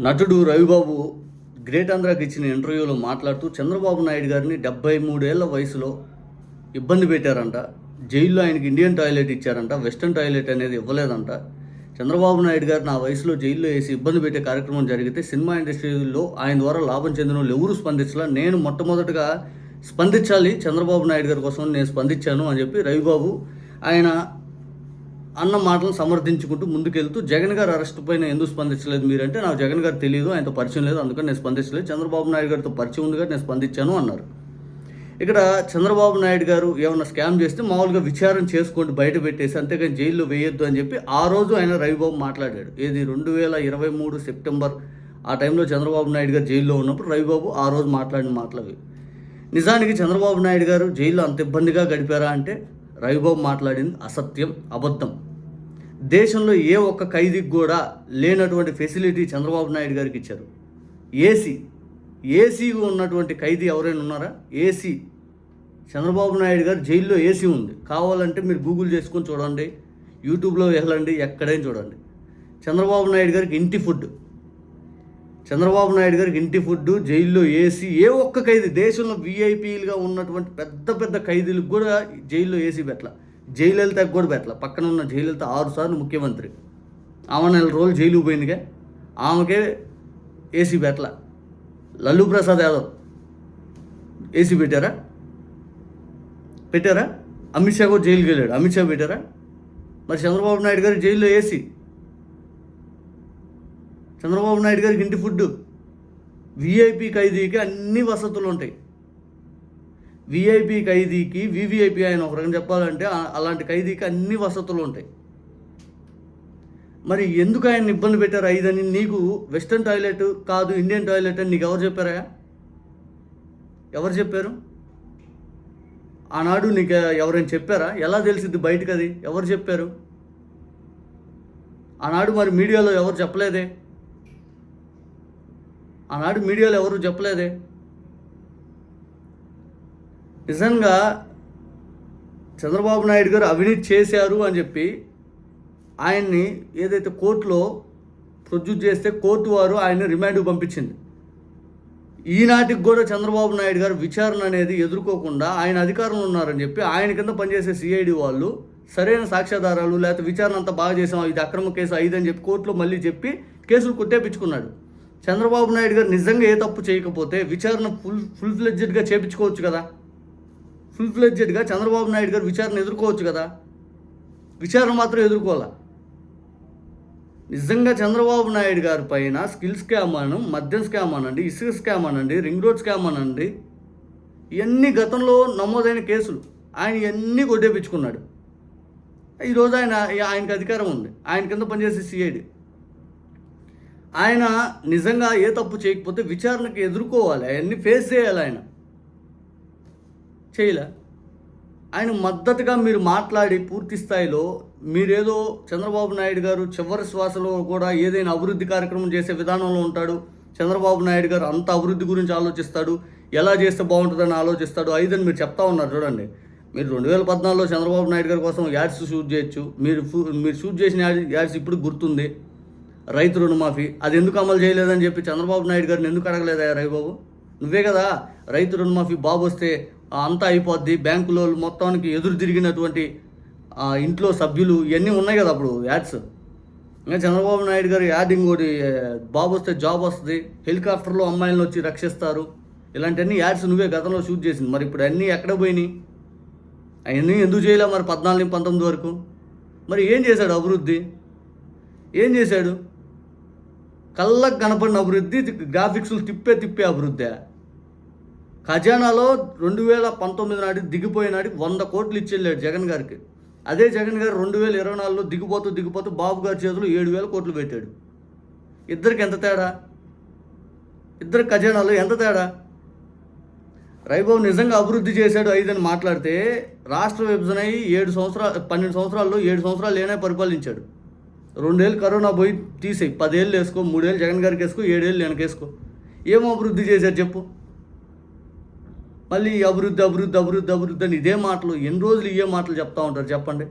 నటుడు రవిబాబు గ్రేట్ ఆంధ్రాకి ఇచ్చిన ఇంటర్వ్యూలో మాట్లాడుతూ చంద్రబాబు నాయుడు గారిని 73 ఏళ్ల వయసులో ఇబ్బంది పెట్టారంట. జైల్లో ఆయనకి ఇండియన్ టాయిలెట్ ఇచ్చారంట, వెస్టర్న్ టాయిలెట్ అనేది ఇవ్వలేదంట. చంద్రబాబు నాయుడు గారు నా వయసులో జైల్లో వేసి ఇబ్బంది పెట్టే కార్యక్రమం జరిగితే సినిమా ఇండస్ట్రీలో ఆయన ద్వారా లాభం చెందిన వాళ్ళు ఎవరు స్పందించాల, నేను మొట్టమొదటిగా స్పందించాలి చంద్రబాబు నాయుడు గారి కోసం నేను స్పందించాను అని చెప్పి రవిబాబు ఆయన అన్న మాటలను సమర్థించుకుంటూ ముందుకెళ్తూ జగన్ గారు అరెస్ట్ పైన ఎందుకు స్పందించలేదు మీరంటే, నాకు జగన్ గారు తెలియదు, ఆయనతో పరిచయం లేదు, అందుకని నేను స్పందించలేదు, చంద్రబాబు నాయుడు గారితో పరిచయం ఉంది కాబట్టి నేను స్పందించాను అన్నారు. ఇక్కడ చంద్రబాబు నాయుడు గారు ఏమన్నా స్కామ్ చేస్తే మామూలుగా విచారణ చేసుకోండి, బయట పెట్టేసి, అంతేకాని జైల్లో వేయొద్దు అని చెప్పి ఆ రోజు ఆయన రవిబాబు మాట్లాడాడు. ఏది 2023 సెప్టెంబర్ ఆ టైంలో చంద్రబాబు నాయుడు గారు జైల్లో ఉన్నప్పుడు రవిబాబు ఆ రోజు మాట్లాడిన మాటలవి. నిజానికి చంద్రబాబు నాయుడు గారు జైల్లో అంత ఇబ్బందిగా గడిపారా అంటే రవిబాబు మాట్లాడింది అసత్యం, అబద్ధం. దేశంలో ఏ ఒక్క ఖైదీకి కూడా లేనటువంటి ఫెసిలిటీ చంద్రబాబు నాయుడు గారికి ఇచ్చారు. ఏసీగా ఉన్నటువంటి ఖైదీ ఎవరైనా ఉన్నారా? ఏసీ. చంద్రబాబు నాయుడు గారు జైల్లో ఏసీ ఉంది. కావాలంటే మీరు గూగుల్ చేసుకొని చూడండి, యూట్యూబ్లో వెళ్ళండి, ఎక్కడైనా చూడండి. చంద్రబాబు నాయుడు గారికి ఇంటి ఫుడ్, జైల్లో ఏసీ. ఏ ఒక్క ఖైదీ దేశంలో వీఐపీలుగా ఉన్నటువంటి పెద్ద పెద్ద ఖైదీలకు కూడా జైల్లో ఏసీ పెట్టాల. జయలలితకు కూడా పెట్టాల. పక్కన ఉన్న జయలలిత 6 సార్లు ముఖ్యమంత్రి, ఆమె 4 రోజులు జైలుకు పోయిందిగా, ఆమెకే ఏసీ పెట్టాల. లల్లూ ప్రసాద్ యాదవ్ ఏసీ పెట్టారా? అమిత్ షా కూడా జైలుకి వెళ్ళాడు, అమిత్ షా పెట్టారా? మరి చంద్రబాబు నాయుడు గారి జైల్లో ఏసీ, చంద్రబాబు నాయుడు గారికి ఇంటి ఫుడ్. వీఐపీ ఖైదీకి అన్ని వసతులు ఉంటాయి. వీఐపీ ఖైదీకి వివిఐపీ ఆయన ఒక రకంగా చెప్పాలంటే అలాంటి ఖైదీకి అన్ని వసతులు ఉంటాయి. మరి ఎందుకు ఆయన ఇబ్బంది పెట్టారు? ఐదని నీకు వెస్టర్న్ టాయిలెట్ కాదు ఇండియన్ టాయిలెట్ అని నీకు ఎవరు చెప్పారా? ఎవరు చెప్పారు? ఆనాడు నీకు ఎవరైనా చెప్పారా? ఎలా తెలిసింది బయటకు? అది ఎవరు చెప్పారు ఆనాడు? మరి మీడియాలో ఎవరు చెప్పలేదే? నిజంగా చంద్రబాబు నాయుడు గారు అవినీతి చేశారు అని చెప్పి ఆయన్ని ఏదైతే కోర్టులో ప్రొడ్యూస్ చేస్తే కోర్టు వారు ఆయన్ని రిమాండ్కి పంపించింది. ఈనాటికి కూడా చంద్రబాబు నాయుడు గారు విచారణ అనేది ఎదుర్కోకుండా ఆయన అధికారంలో ఉన్నారని చెప్పి ఆయన కింద పనిచేసే సిఐడి వాళ్ళు సరైన సాక్ష్యాధారాలు లేకపోతే విచారణ అంతా బాగా చేసాం, ఇది అక్రమ కేసు 5 అని చెప్పి కోర్టులో మళ్ళీ చెప్పి కేసులు కొట్టేపించుకున్నాడు. చంద్రబాబు నాయుడు గారు నిజంగా ఏ తప్పు చేయకపోతే విచారణ ఫుల్ ఫ్లెడ్జెడ్గా చేపించుకోవచ్చు కదా. చంద్రబాబు నాయుడు గారు విచారణ ఎదుర్కోవచ్చు కదా. విచారణ మాత్రం ఎదుర్కోవాలా. నిజంగా చంద్రబాబు నాయుడు గారి పైన స్కిల్ స్కామ్ అను, మద్యం స్కామ్ అనండి, ఇసుక స్కామ్ అనండి, రింగ్ రోడ్ స్కామ్ అనండి, ఇవన్నీ గతంలో నమోదైన కేసులు. ఆయన ఇవన్నీ కొట్టేపించుకున్నాడు. ఈరోజు ఆయనకు అధికారం ఉంది, ఆయన కింద పనిచేసే సిఐడి. ఆయన నిజంగా ఏ తప్పు చేయకపోతే విచారణకి ఎదుర్కోవాలి, అవన్నీ ఫేస్ చేయాలి. ఆయన చేయలే. ఆయన మద్దతుగా మీరు మాట్లాడి పూర్తి స్థాయిలో మీరేదో చంద్రబాబు నాయుడు గారు చివరి శ్వాసలో కూడా ఏదైనా అభివృద్ధి కార్యక్రమం చేసే విధానంలో ఉంటాడు. చంద్రబాబు నాయుడు గారు అంత అభివృద్ధి గురించి ఆలోచిస్తాడు, ఎలా చేస్తే బాగుంటుందని ఆలోచిస్తాడు. 5 అని మీరు చెప్తా ఉన్నారు. చూడండి, మీరు 2014లో చంద్రబాబు నాయుడు గారి కోసం యాడ్స్ షూట్ చేయొచ్చు. మీరు షూట్ చేసిన యాడ్స్ ఇప్పుడు గుర్తుంది. రైతు రుణమాఫీ అది ఎందుకు అమలు చేయలేదని చెప్పి చంద్రబాబు నాయుడు గారిని ఎందుకు అడగలేదా రవిబాబు? నువ్వే కదా రైతు రుణమాఫీ బాబు వస్తే అంతా అయిపోద్ది, బ్యాంకులో మొత్తానికి ఎదురు తిరిగినటువంటి ఇంట్లో సభ్యులు ఇవన్నీ ఉన్నాయి కదా అప్పుడు యాడ్స్. ఇంకా చంద్రబాబు నాయుడు గారు యాడ్ ఇంకోటి, బాబు వస్తే జాబ్ వస్తుంది, హెలికాప్టర్లో అమ్మాయిలను వచ్చి రక్షిస్తారు, ఇలాంటివన్నీ యాడ్స్ నువ్వే గతంలో షూట్ చేసింది. మరి ఇప్పుడు అన్నీ ఎక్కడ పోయినాయి? అవన్నీ ఎందుకు చేయలే మరి 14-19 వరకు? మరి ఏం చేశాడు అభివృద్ధి? ఏం చేశాడు? కళ్ళకు కనపడిన అభివృద్ధి, గ్రాఫిక్స్లు తిప్పే అభివృద్ధి. ఖజానాలో 2019 నాటికి దిగిపోయినాడికి 100 కోట్లు ఇచ్చెళ్ళాడు జగన్ గారికి. అదే జగన్ గారు 2024లో దిగిపోతూ బాబు గారి చేతిలో 7,000 కోట్లు పెట్టాడు. ఇద్దరికి ఎంత తేడా? ఇద్దరు ఖజానాలో ఎంత తేడా? రవిబాబు నిజంగా అభివృద్ధి చేశాడు 5 అని మాట్లాడితే, రాష్ట్ర విభజన అయ్యి 12 సంవత్సరాల్లో 7 సంవత్సరాలు ఏనే పరిపాలించాడు. 2 ఏళ్ళు కరోనా పోయి తీసేయి, 10 ఏళ్ళు వేసుకో, 3 ఏళ్ళు జగన్ గారికి వేసుకో, 7 ఏళ్ళు వెనకేసుకో. ఏం అభివృద్ధి చేశారు చెప్పు? మళ్ళీ అభివృద్ధి అని ఇదే మాటలు ఎన్ని రోజులు ఇవే మాటలు చెప్తా ఉంటారు చెప్పండి.